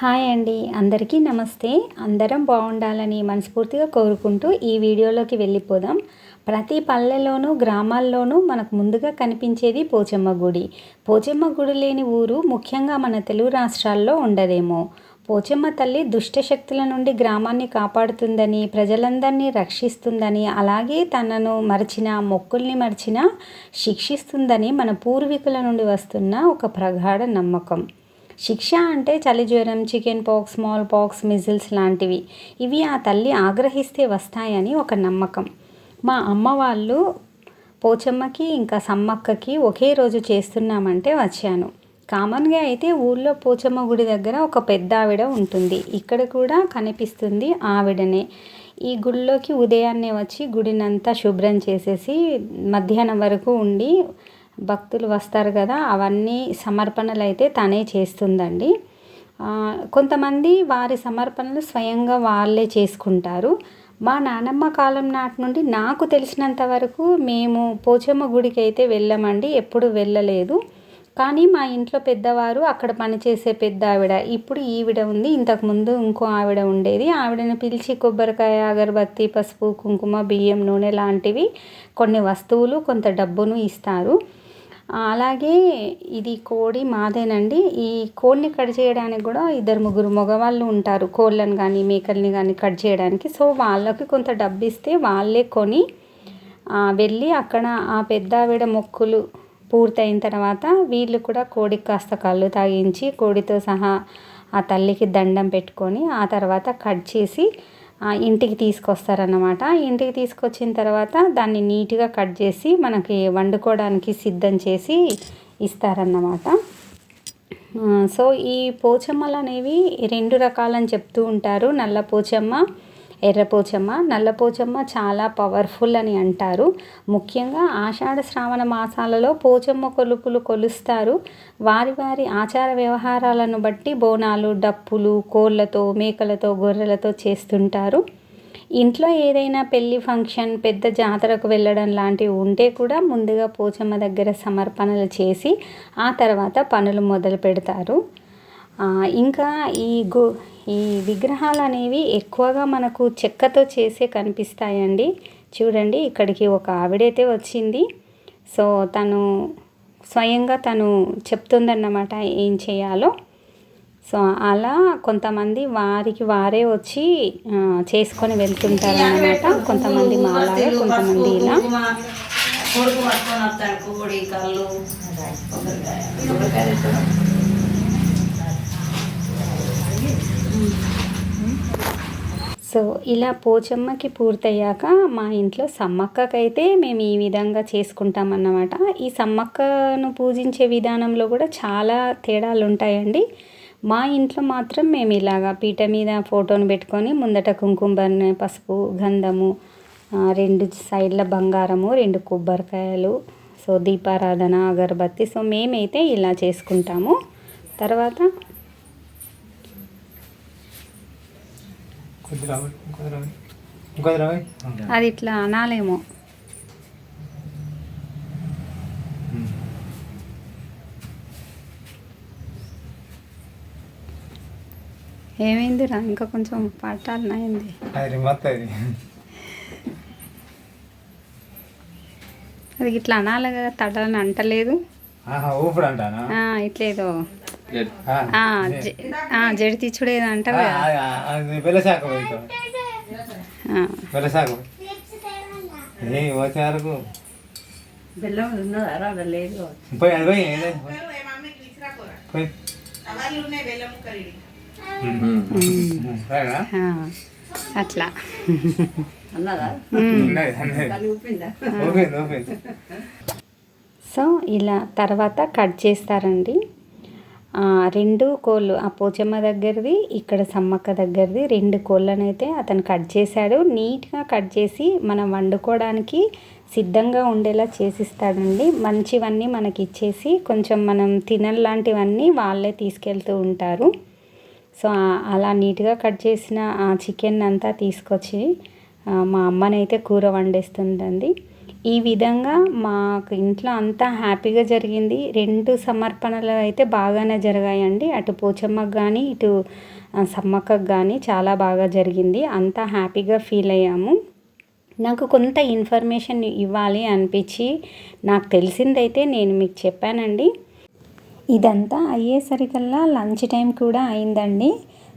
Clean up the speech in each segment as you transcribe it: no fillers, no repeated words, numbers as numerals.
Hi అండి, అందరికీ నమస్తే. అందరం బాగుండాలని మనస్ఫూర్తిగా కోరుకుంటూ ఈ వీడియోలోకి వెళ్ళిపోదాం. ప్రతి పల్లెలోనూ గ్రామాల్లోనూ మనకు ముందుగా కనిపించేది పోచమ్మ గుడి. పోచమ్మ గుడి లేని ఊరు ముఖ్యంగా మన తెలుగు రాష్ట్రాల్లో ఉండదేమో. పోచమ్మ తల్లి దుష్టశక్తుల నుండి గ్రామాన్ని కాపాడుతుందని, ప్రజలందరినీ రక్షిస్తుందని, అలాగే తనను మరిచిన మొక్కుల్ని మరిచిన శిక్షిస్తుందని మన పూర్వీకుల నుండి వస్తున్న ఒక ప్రగాఢ నమ్మకం. శిక్ష అంటే చలి జ్వరం, chicken pox, small pox, measles లాంటివి. ఇవి ఆ తల్లి ఆగ్రహిస్తే వస్తాయని ఒక నమ్మకం. మా అమ్మ వాళ్ళు పోచమ్మకి ఇంకా సమ్మక్కకి ఒకే రోజు చేస్తున్నామంటే వచ్చాను. కామన్గా అయితే ఊళ్ళో పోచమ్మ గుడి దగ్గర ఒక పెద్ద ఆవిడ ఉంటుంది. ఇక్కడ కూడా కనిపిస్తుంది ఆవిడనే. ఈ గుడిలోకి ఉదయాన్నే వచ్చి గుడినంతా శుభ్రం చేసేసి మధ్యాహ్నం వరకు ఉండి భక్తులు వస్తారు కదా, అవన్నీ సమర్పణలు అయితే తనే చేస్తుందండి. కొంతమంది వారి సమర్పణలు స్వయంగా వాళ్ళే చేసుకుంటారు. మా నానమ్మ కాలం నాటి నుండి నాకు తెలిసినంత వరకు మేము పోచమ్మ గుడికి అయితే వెళ్ళమండి, ఎప్పుడు వెళ్ళలేదు. కానీ మా ఇంట్లో పెద్దవారు, అక్కడ పనిచేసే పెద్ద ఆవిడ, ఇప్పుడు ఈవిడ ఉంది, ఇంతకుముందు ఇంకో ఆవిడ ఉండేది. ఆవిడని పిలిచి కొబ్బరికాయ, అగరబత్తి, పసుపు, కుంకుమ, బియ్యం, నూనె లాంటివి కొన్ని వస్తువులు, కొంత డబ్బును ఇస్తారు. అలాగే ఇది కోడి మాదేనండి. ఈ కోడిని కట్ చేయడానికి కూడా 2-3 మగవాళ్ళు ఉంటారు, కోళ్ళని కానీ మేకల్ని కానీ కట్ చేయడానికి. సో వాళ్ళకి కొంత డబ్బు ఇస్తే వాళ్ళే కొని వెళ్ళి అక్కడ ఆ పెద్ద ఆవిడ మొక్కులు పూర్తయిన తర్వాత వీళ్ళు కూడా కోడికి కాస్త కళ్ళు తాగించి కోడితో సహా ఆ తల్లికి దండం పెట్టుకొని ఆ తర్వాత కట్ చేసి ఇంటికి తీసుకొస్తారన్నమాట. ఇంటికి తీసుకొచ్చిన తర్వాత దాన్ని నీట్గా కట్ చేసి మనకి వండుకోవడానికి సిద్ధం చేసి ఇస్తారన్నమాట. సో ఈ పోచమ్మలు అనేవి 2 రకాలని చెప్తూ ఉంటారు. నల్ల పోచమ్మ, ఎర్ర పోచమ్మ. నల్ల పోచమ్మ చాలా పవర్ఫుల్ అని అంటారు. ముఖ్యంగా ఆషాఢ శ్రావణ మాసాలలో పోచమ్మ కొలుపులు కొలుస్తారు. వారి వారి ఆచార వ్యవహారాలను బట్టి బోనాలు, డప్పులు, కోళ్ళతో, మేకలతో, గొర్రెలతో చేస్తుంటారు. ఇంట్లో ఏదైనా పెళ్ళి ఫంక్షన్, పెద్ద జాతరకు వెళ్ళడం లాంటివి ఉంటే కూడా ముందుగా పోచమ్మ దగ్గర సమర్పణలు చేసి ఆ తర్వాత పనులు మొదలు పెడతారు. ఇంకా ఈ విగ్రహాలు అనేవి ఎక్కువగా మనకు చెక్కతో చేసే కనిపిస్తాయండి. చూడండి, ఇక్కడికి ఒక ఆవిడైతే వచ్చింది. సో తను స్వయంగా చెప్తుందన్నమాట ఏం చేయాలో. సో అలా కొంతమంది వారికి వారే వచ్చి చేసుకొని వెళ్తుంటారు అన్నమాట. కొంతమంది మాలాగా, కొంతమంది ఇలా. సో ఇలా పోచమ్మకి పూర్తయ్యాక మా ఇంట్లో సమ్మక్కకైతే మేము ఈ విధంగా చేసుకుంటామన్నమాట. ఈ సమ్మక్కను పూజించే విధానంలో కూడా చాలా తేడాలు ఉంటాయండి. మా ఇంట్లో మాత్రం మేము ఇలాగా పీట మీద ఫోటోని పెట్టుకొని ముందట కుంకుమ, పసుపు, గంధము, 2 సైడ్ల బంగారము, 2 కొబ్బరికాయలు, సో దీపారాధన, అగరబత్తి. సో మేమైతే ఇలా చేసుకుంటాము. తర్వాత అది ఇట్లా అనాలేమో. ఏమైందిరా, ఇంకా కొంచెం పట్టాలనా ఏంది? అది ఇట్లా అనాలి కదా, తడని అంటలేదు. ఇట్లేదో జడి తీర్చుడు ఏదో అంటారు కదా. అట్లా సో ఇలా తర్వాత కట్ చేస్తారండి. 2 కోళ్ళు, ఆ పోచమ్మ దగ్గరది, ఇక్కడ సమ్మక్క దగ్గరది 2 కోళ్ళనైతే అతను కట్ చేశాడు. నీట్గా కట్ చేసి మనం వండుకోవడానికి సిద్ధంగా ఉండేలా చేసిస్తాడండి. మంచివన్నీ మనకి ఇచ్చేసి కొంచెం మనం తినలాంటివన్నీ వాళ్ళే తీసుకెళ్తూ ఉంటారు. సో అలా నీట్గా కట్ చేసిన ఆ చికెన్ అంతా తీసుకొచ్చి మా అమ్మనైతే కూర వండేస్తుందండి. ఈ విధంగా మాకు ఇంట్లో అంతా హ్యాపీగా జరిగింది. 2 సమర్పణలు అయితే బాగానే జరిగాయండి. అటు పోచమ్మకు కానీ ఇటు సమ్మక్కకు కానీ చాలా బాగా జరిగింది. అంతా హ్యాపీగా ఫీల్ అయ్యాము. నాకు కొంత ఇన్ఫర్మేషన్ ఇవ్వాలి అనిపించి నాకు తెలిసిందైతే నేను మీకు చెప్పానండి. ఇదంతా అయ్యేసరికల్లా లంచ్ టైం కూడా అయిందండి.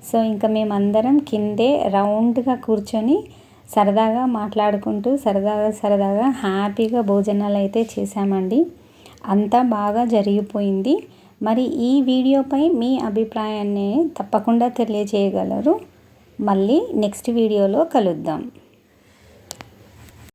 సో ఇంకా మేమందరం కిందే రౌండ్గా కూర్చొని సరదాగా మాట్లాడుకుంటూ సరదాగా హ్యాపీగా భోజనాలు అయితే చేశామండి. అంతా బాగా జరిగిపోయింది. మరి ఈ వీడియోపై మీ అభిప్రాయాన్ని తప్పకుండా తెలియజేయగలరు. మళ్ళీ నెక్స్ట్ వీడియోలో కలుద్దాం.